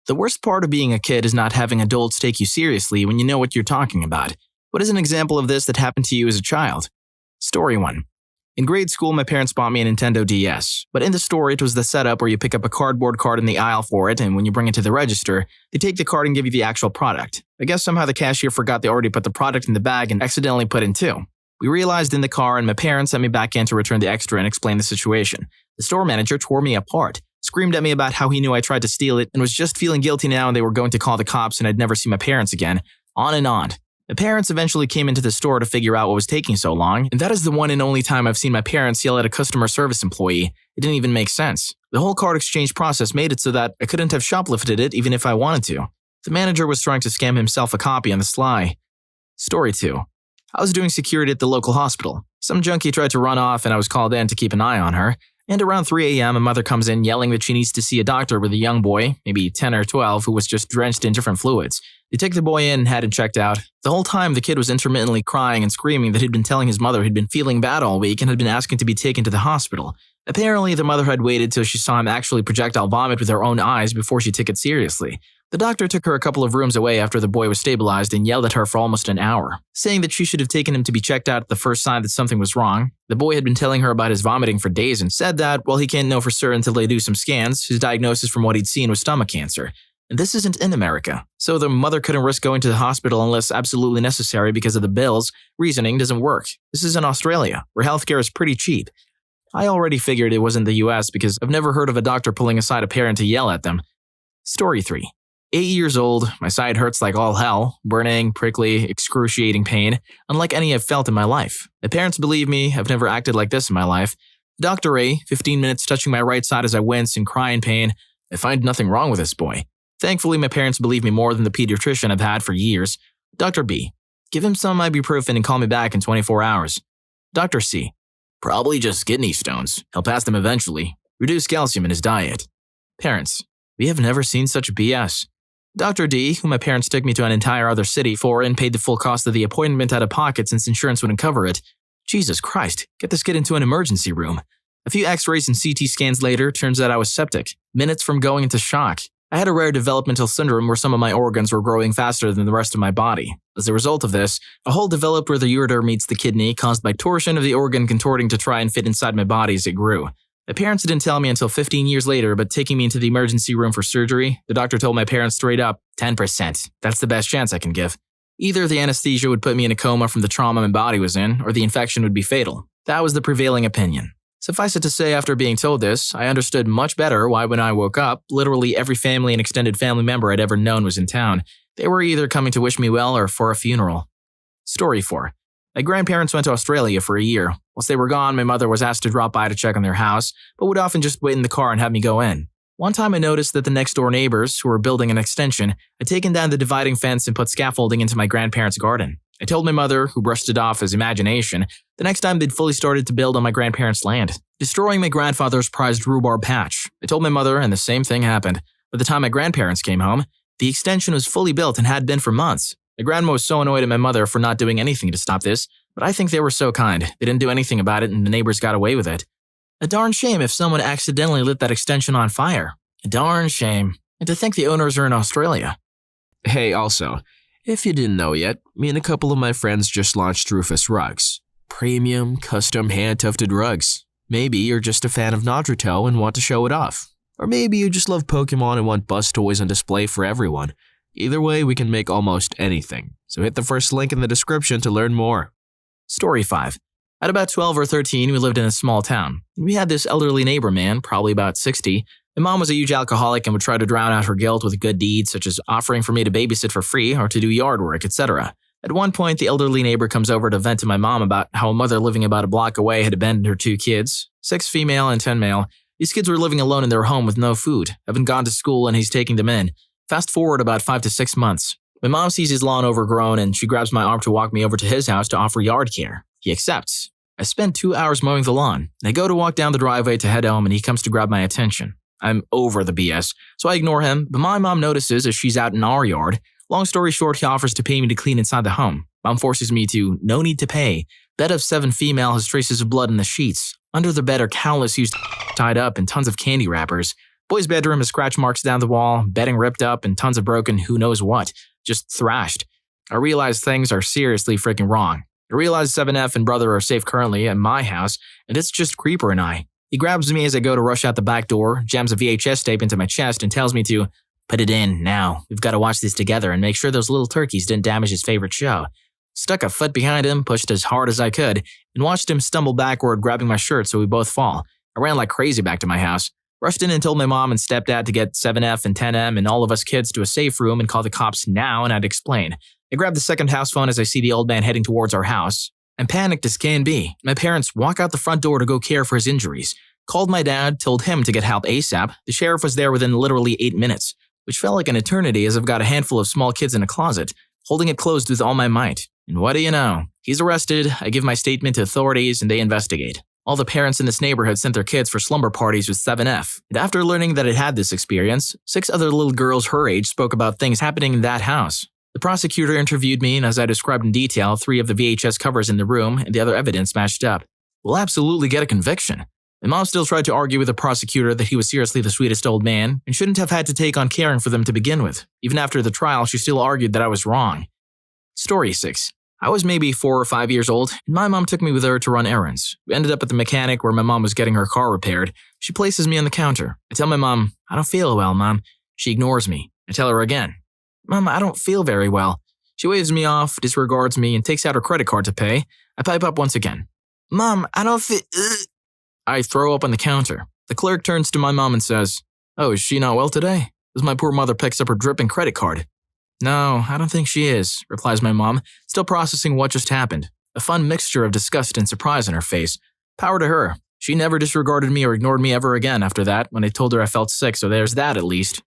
The worst part of being a kid is not having adults take you seriously when you know what you're talking about. What is an example of this that happened to you as a child? Story 1. In grade school, my parents bought me a Nintendo DS, but in the store it was the setup where you pick up a cardboard card in the aisle for it, and when you bring it to the register, they take the card and give you the actual product. I guess somehow the cashier forgot they already put the product in the bag and accidentally put in 2. We realized in the car, and my parents sent me back in to return the extra and explain the situation. The store manager tore me apart, screamed at me about how he knew I tried to steal it and was just feeling guilty now and they were going to call the cops and I'd never see my parents again. On and on. My parents eventually came into the store to figure out what was taking so long, and that is the one and only time I've seen my parents yell at a customer service employee. It didn't even make sense. The whole card exchange process made it so that I couldn't have shoplifted it even if I wanted to. The manager was trying to scam himself a copy on the sly. Story 2. I was doing security at the local hospital. Some junkie tried to run off and I was called in to keep an eye on her. And around 3 a.m., a mother comes in yelling that she needs to see a doctor with a young boy, maybe 10 or 12, who was just drenched in different fluids. They took the boy in and had him checked out. The whole time, the kid was intermittently crying and screaming that he'd been telling his mother he'd been feeling bad all week and had been asking to be taken to the hospital. Apparently, the mother had waited till she saw him actually projectile vomit with her own eyes before she took it seriously. The doctor took her a couple of rooms away after the boy was stabilized and yelled at her for almost an hour, saying that she should have taken him to be checked out at the first sign that something was wrong. The boy had been telling her about his vomiting for days and said that, while he can't know for certain until they do some scans, his diagnosis from what he'd seen was stomach cancer. And this isn't in America, so the mother couldn't risk going to the hospital unless absolutely necessary because of the bills. Reasoning doesn't work. This is in Australia, where healthcare is pretty cheap. I already figured it wasn't the US because I've never heard of a doctor pulling aside a parent to yell at them. Story 3. 8 years old, my side hurts like all hell, burning, prickly, excruciating pain, unlike any I've felt in my life. My parents believe me, I've never acted like this in my life. Dr. A, 15 minutes touching my right side as I wince and cry in pain. I find nothing wrong with this boy. Thankfully, my parents believe me more than the pediatrician I've had for years. Dr. B, give him some ibuprofen and call me back in 24 hours. Dr. C, probably just kidney stones. He'll pass them eventually. Reduce calcium in his diet. Parents, we have never seen such BS. Dr. D, who my parents took me to an entire other city for and paid the full cost of the appointment out of pocket since insurance wouldn't cover it. Jesus Christ, get this kid into an emergency room. A few x-rays and CT scans later, turns out I was septic, minutes from going into shock. I had a rare developmental syndrome where some of my organs were growing faster than the rest of my body. As a result of this, a hole developed where the ureter meets the kidney caused by torsion of the organ contorting to try and fit inside my body as it grew. My parents didn't tell me until 15 years later, but taking me into the emergency room for surgery, the doctor told my parents straight up, 10%. That's the best chance I can give. Either the anesthesia would put me in a coma from the trauma my body was in, or the infection would be fatal. That was the prevailing opinion. Suffice it to say, after being told this, I understood much better why when I woke up, literally every family and extended family member I'd ever known was in town. They were either coming to wish me well or for a funeral. Story 4. My grandparents went to Australia for a year. Whilst they were gone, my mother was asked to drop by to check on their house, but would often just wait in the car and have me go in. One time I noticed that the next-door neighbors, who were building an extension, had taken down the dividing fence and put scaffolding into my grandparents' garden. I told my mother, who brushed it off as imagination, the next time they'd fully started to build on my grandparents' land, destroying my grandfather's prized rhubarb patch. I told my mother, and the same thing happened. By the time my grandparents came home, the extension was fully built and had been for months. My grandma was so annoyed at my mother for not doing anything to stop this, but I think they were so kind. They didn't do anything about it and the neighbors got away with it. A darn shame if someone accidentally lit that extension on fire. A darn shame. And to think the owners are in Australia. Hey, also, if you didn't know yet, me and a couple of my friends just launched Rufus Rugs. Premium, custom, hand-tufted rugs. Maybe you're just a fan of Naruto and want to show it off. Or maybe you just love Pokemon and want buzz toys on display for everyone. Either way, we can make almost anything. So hit the first link in the description to learn more. Story 5. At about 12 or 13, we lived in a small town. We had this elderly neighbor man, probably about 60. My mom was a huge alcoholic and would try to drown out her guilt with good deeds such as offering for me to babysit for free or to do yard work, etc. At one point, the elderly neighbor comes over to vent to my mom about how a mother living about a block away had abandoned her 2 kids, 6 female and 10 male. These kids were living alone in their home with no food, haven't gone to school, and he's taking them in. Fast forward about 5 to 6 months. My mom sees his lawn overgrown and she grabs my arm to walk me over to his house to offer yard care. He accepts. I spend 2 hours mowing the lawn. I go to walk down the driveway to head home and he comes to grab my attention. I'm over the BS, so I ignore him, but my mom notices as she's out in our yard. Long story short, he offers to pay me to clean inside the home. Mom forces me to no need to pay. Bed of 7 female has traces of blood in the sheets. Under the bed are countless used tied up and tons of candy wrappers. Boy's bedroom has scratch marks down the wall, bedding ripped up, and tons of broken who knows what, just thrashed. I realize things are seriously freaking wrong. I realize 7F and brother are safe currently at my house, and it's just Creeper and I. He grabs me as I go to rush out the back door, jams a VHS tape into my chest, and tells me to put it in now. We've got to watch this together and make sure those little turkeys didn't damage his favorite show. Stuck a foot behind him, pushed as hard as I could, and watched him stumble backward, grabbing my shirt so we both fall. I ran like crazy back to my house. Rushed in and told my mom and stepdad to get 7F and 10M and all of us kids to a safe room and call the cops now, and I'd explain. I grabbed the second house phone as I see the old man heading towards our house. I'm panicked as can be. My parents walk out the front door to go care for his injuries. Called my dad, told him to get help ASAP. The sheriff was there within literally 8 minutes, which felt like an eternity as I've got a handful of small kids in a closet, holding it closed with all my might. And what do you know? He's arrested, I give my statement to authorities, and they investigate. All the parents in this neighborhood sent their kids for slumber parties with 7F, and after learning that it had this experience, 6 other little girls her age spoke about things happening in that house. The prosecutor interviewed me, and as I described in detail, 3 of the VHS covers in the room and the other evidence matched up. We'll absolutely get a conviction. My mom still tried to argue with the prosecutor that he was seriously the sweetest old man and shouldn't have had to take on caring for them to begin with. Even after the trial, she still argued that I was wrong. Story 6. I was maybe 4 or 5 years old, and my mom took me with her to run errands. We ended up at the mechanic where my mom was getting her car repaired. She places me on the counter. I tell my mom, I don't feel well, Mom. She ignores me. I tell her again, Mom, I don't feel very well. She waves me off, disregards me, and takes out her credit card to pay. I pipe up once again. Mom, I don't feel... I throw up on the counter. The clerk turns to my mom and says, Oh, is she not well today? As my poor mother picks up her dripping credit card. No, I don't think she is, replies my mom, still processing what just happened. A fun mixture of disgust and surprise on her face. Power to her. She never disregarded me or ignored me ever again after that when I told her I felt sick, so there's that at least.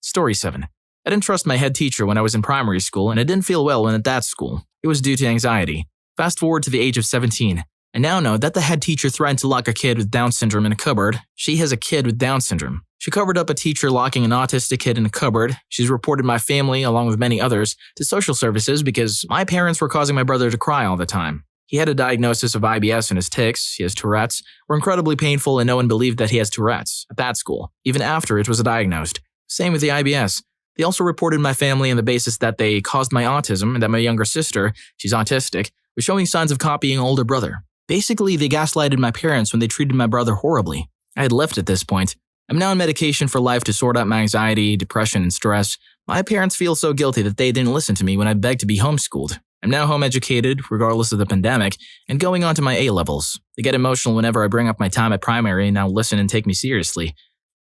Story 7. I didn't trust my head teacher when I was in primary school, and I didn't feel well when at that school. It was due to anxiety. Fast forward to the age of 17. I now know that the head teacher threatened to lock a kid with Down syndrome in a cupboard. She has a kid with Down syndrome. She covered up a teacher locking an autistic kid in a cupboard. She's reported my family, along with many others, to social services because my parents were causing my brother to cry all the time. He had a diagnosis of IBS and his tics, he has Tourette's, were incredibly painful and no one believed that he has Tourette's at that school, even after it was diagnosed. Same with the IBS. They also reported my family on the basis that they caused my autism and that my younger sister, she's autistic, was showing signs of copying older brother. Basically, they gaslighted my parents when they treated my brother horribly. I had left at this point. I'm now on medication for life to sort out my anxiety, depression, and stress. My parents feel so guilty that they didn't listen to me when I begged to be homeschooled. I'm now home educated, regardless of the pandemic, and going on to my A-levels. They get emotional whenever I bring up my time at primary and now listen and take me seriously.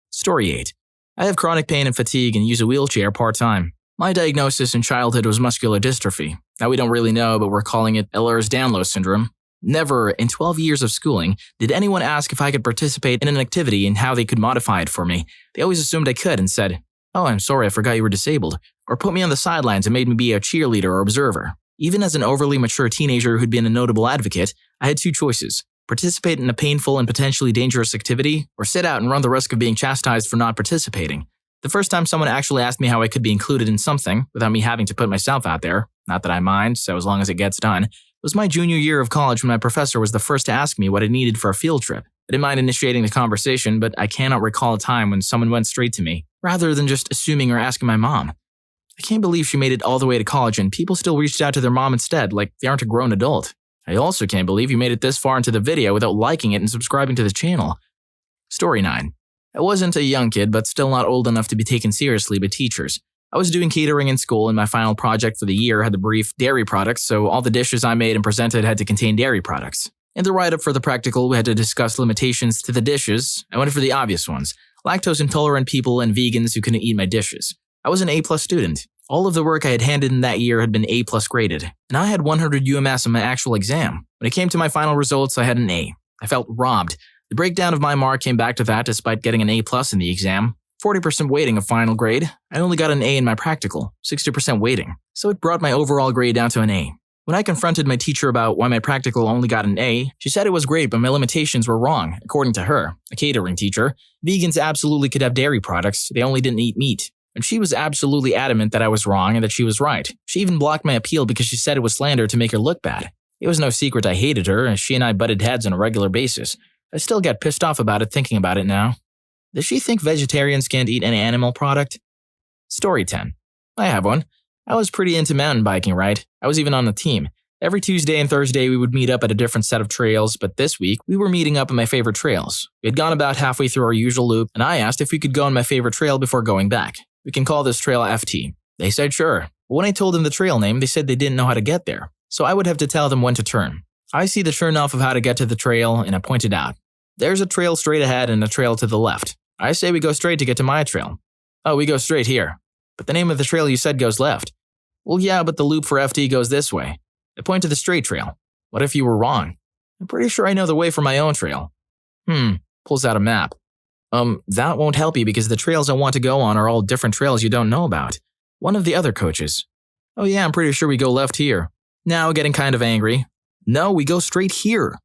Story 8. I have chronic pain and fatigue and use a wheelchair part-time. My diagnosis in childhood was muscular dystrophy. Now we don't really know, but we're calling it Ehlers-Danlos syndrome. Never, in 12 years of schooling, did anyone ask if I could participate in an activity and how they could modify it for me. They always assumed I could and said, Oh, I'm sorry, I forgot you were disabled, or put me on the sidelines and made me be a cheerleader or observer. Even as an overly mature teenager who'd been a notable advocate, I had 2 choices. Participate in a painful and potentially dangerous activity, or sit out and run the risk of being chastised for not participating. The first time someone actually asked me how I could be included in something, without me having to put myself out there, not that I mind, so as long as it gets done, was my junior year of college when my professor was the first to ask me what I needed for a field trip. I didn't mind initiating the conversation, but I cannot recall a time when someone went straight to me, rather than just assuming or asking my mom. I can't believe she made it all the way to college and people still reached out to their mom instead, like they aren't a grown adult. I also can't believe you made it this far into the video without liking it and subscribing to the channel. Story 9. I wasn't a young kid, but still not old enough to be taken seriously by teachers. I was doing catering in school and my final project for the year had the brief dairy products, so all the dishes I made and presented had to contain dairy products. In the write-up for the practical, we had to discuss limitations to the dishes. I went for the obvious ones, lactose intolerant people and vegans who couldn't eat my dishes. I was an A+ student. All of the work I had handed in that year had been A+ graded, and I had 100 UMS on my actual exam. When it came to my final results, I had an A. I felt robbed. The breakdown of my mark came back to that despite getting an A+ in the exam. 40% weighting of final grade. I only got an A in my practical, 60% weighting, so it brought my overall grade down to an A. When I confronted my teacher about why my practical only got an A, she said it was great but my limitations were wrong, according to her, a catering teacher. Vegans absolutely could have dairy products, they only didn't eat meat. And she was absolutely adamant that I was wrong and that she was right. She even blocked my appeal because she said it was slander to make her look bad. It was no secret I hated her, as she and I butted heads on a regular basis. I still get pissed off about it thinking about it now. Does she think vegetarians can't eat any animal product? Story 10. I have one. I was pretty into mountain biking, right? I was even on the team. Every Tuesday and Thursday we would meet up at a different set of trails, but this week we were meeting up at my favorite trails. We had gone about halfway through our usual loop, and I asked if we could go on my favorite trail before going back. We can call this trail FT. They said sure. But when I told them the trail name, they said they didn't know how to get there, so I would have to tell them when to turn. I see the turn off of how to get to the trail, and I pointed out. There's a trail straight ahead and a trail to the left. I say we go straight to get to my trail. Oh, we go straight here. But the name of the trail you said goes left. Well, yeah, but the loop for FT goes this way. I point to the straight trail. What if you were wrong? I'm pretty sure I know the way for my own trail. Pulls out a map. That won't help you because the trails I want to go on are all different trails you don't know about. One of the other coaches. Oh yeah, I'm pretty sure we go left here. Now getting kind of angry. No, we go straight here.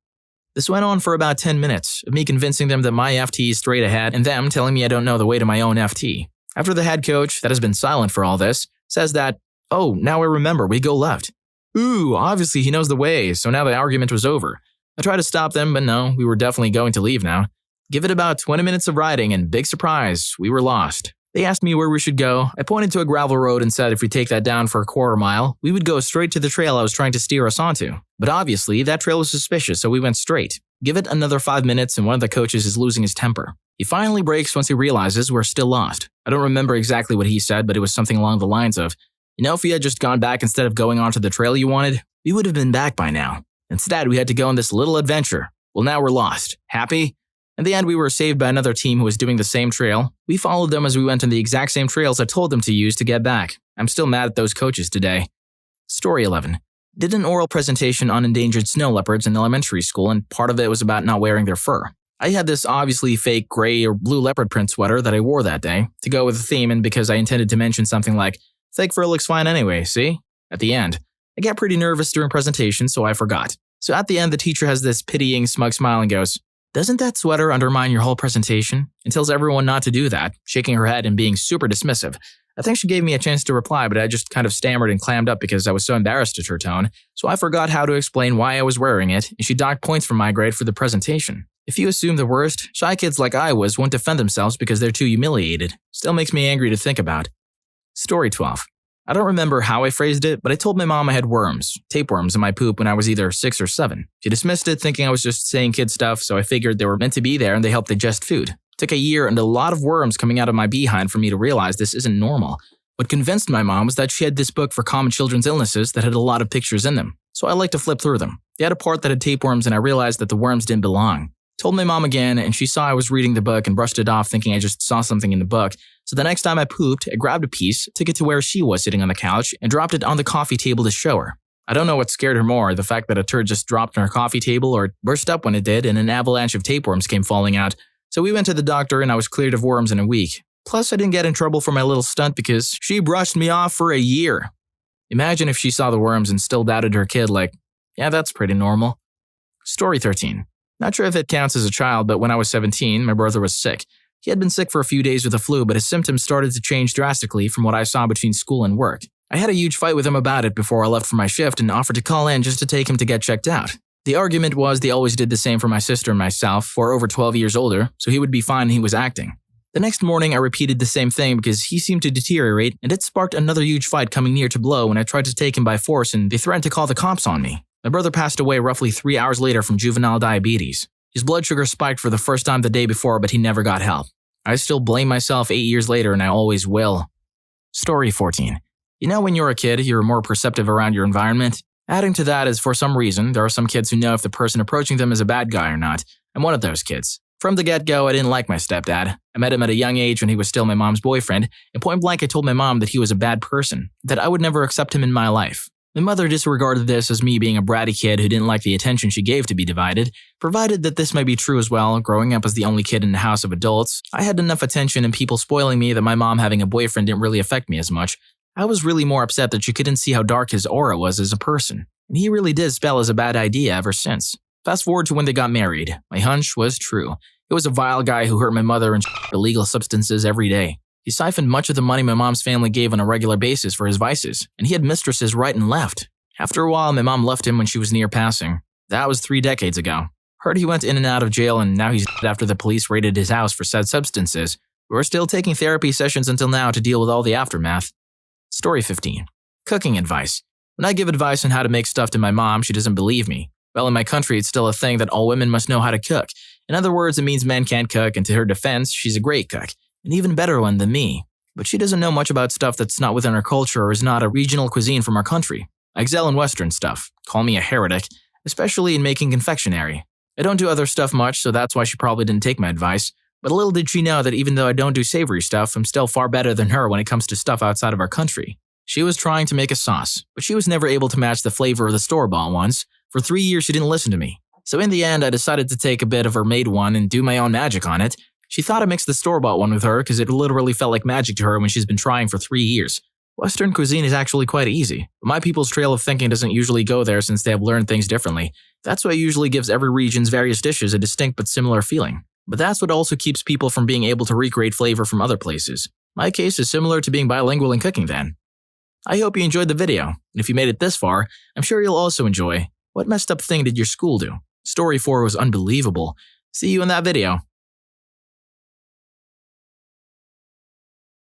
This went on for about 10 minutes, of me convincing them that my FT is straight ahead and them telling me I don't know the way to my own FT. After the head coach, that has been silent for all this, says that, oh, now I remember, we go left. Ooh, obviously he knows the way, so now the argument was over. I tried to stop them, but no, we were definitely going to leave now. Give it about 20 minutes of riding and big surprise, we were lost. They asked me where we should go. I pointed to a gravel road and said if we take that down for a quarter mile, we would go straight to the trail I was trying to steer us onto. But obviously, that trail was suspicious, so we went straight. Give it another 5 minutes and one of the coaches is losing his temper. He finally breaks once he realizes we're still lost. I don't remember exactly what he said, but it was something along the lines of, if we had just gone back instead of going onto the trail you wanted, we would have been back by now. Instead, we had to go on this little adventure. Well, now we're lost. Happy? In the end, we were saved by another team who was doing the same trail. We followed them as we went on the exact same trails I told them to use to get back. I'm still mad at those coaches today. Story 11. Did an oral presentation on endangered snow leopards in elementary school, and part of it was about not wearing their fur. I had this obviously fake gray or blue leopard print sweater that I wore that day, to go with the theme and because I intended to mention something like, fake fur looks fine anyway, see? At the end. I get pretty nervous during presentation, so I forgot. So at the end, the teacher has this pitying, smug smile and goes, doesn't that sweater undermine your whole presentation? And tells everyone not to do that, shaking her head and being super dismissive. I think she gave me a chance to reply, but I just kind of stammered and clammed up because I was so embarrassed at her tone, so I forgot how to explain why I was wearing it, and she docked points from my grade for the presentation. If you assume the worst, shy kids like I was won't defend themselves because they're too humiliated. Still makes me angry to think about. Story 12. I don't remember how I phrased it, but I told my mom I had worms, tapeworms in my poop when I was either 6 or 7. She dismissed it thinking I was just saying kid stuff, so I figured they were meant to be there and they helped digest food. It took a year and a lot of worms coming out of my behind for me to realize this isn't normal. What convinced my mom was that she had this book for common children's illnesses that had a lot of pictures in them, so I liked to flip through them. They had a part that had tapeworms and I realized that the worms didn't belong. Told my mom again, and she saw I was reading the book and brushed it off thinking I just saw something in the book. So the next time I pooped, I grabbed a piece, took it to where she was sitting on the couch, and dropped it on the coffee table to show her. I don't know what scared her more, the fact that a turd just dropped on her coffee table or it burst up when it did and an avalanche of tapeworms came falling out. So we went to the doctor and I was cleared of worms in a week. Plus I didn't get in trouble for my little stunt because she brushed me off for a year. Imagine if she saw the worms and still doubted her kid like, yeah, that's pretty normal. Story 13. Not sure if it counts as a child, but when I was 17, my brother was sick. He had been sick for a few days with the flu, but his symptoms started to change drastically from what I saw between school and work. I had a huge fight with him about it before I left for my shift and offered to call in just to take him to get checked out. The argument was they always did the same for my sister and myself, who are over 12 years older, so he would be fine and he was acting. The next morning, I repeated the same thing because he seemed to deteriorate, and it sparked another huge fight coming near to blow when I tried to take him by force and they threatened to call the cops on me. My brother passed away roughly 3 hours later from juvenile diabetes. His blood sugar spiked for the first time the day before, but he never got help. I still blame myself 8 years later, and I always will. Story 14. When you're a kid, you're more perceptive around your environment. Adding to that is, for some reason, there are some kids who know if the person approaching them is a bad guy or not. I'm one of those kids. From the get-go, I didn't like my stepdad. I met him at a young age when he was still my mom's boyfriend, and point blank I told my mom that he was a bad person, that I would never accept him in my life. My mother disregarded this as me being a bratty kid who didn't like the attention she gave to be divided. Provided that this might be true as well, growing up as the only kid in a house of adults, I had enough attention and people spoiling me that my mom having a boyfriend didn't really affect me as much. I was really more upset that she couldn't see how dark his aura was as a person. And he really did spell as a bad idea ever since. Fast forward to when they got married. My hunch was true. It was a vile guy who hurt my mother and illegal substances every day. He siphoned much of the money my mom's family gave on a regular basis for his vices, and he had mistresses right and left. After a while, my mom left him when she was near passing. That was 3 decades ago. Heard he went in and out of jail and now he's dead after the police raided his house for said substances. We're still taking therapy sessions until now to deal with all the aftermath. Story 15. Cooking advice. When I give advice on how to make stuff to my mom, she doesn't believe me. Well, in my country, it's still a thing that all women must know how to cook. In other words, it means men can't cook, and to her defense, she's a great cook. An even better one than me. But she doesn't know much about stuff that's not within our culture or is not a regional cuisine from our country. I excel in Western stuff. Call me a heretic, especially in making confectionery. I don't do other stuff much, so that's why she probably didn't take my advice. But little did she know that even though I don't do savory stuff, I'm still far better than her when it comes to stuff outside of our country. She was trying to make a sauce, but she was never able to match the flavor of the store-bought ones. For 3 years, she didn't listen to me. So in the end, I decided to take a bit of her made one and do my own magic on it. She thought I mixed the store-bought one with her because it literally felt like magic to her when she's been trying for 3 years. Western cuisine is actually quite easy, but my people's trail of thinking doesn't usually go there since they have learned things differently. That's what usually gives every region's various dishes a distinct but similar feeling. But that's what also keeps people from being able to recreate flavor from other places. My case is similar to being bilingual in cooking then. I hope you enjoyed the video, and if you made it this far, I'm sure you'll also enjoy what messed up thing did your school do? Story 4 was unbelievable. See you in that video.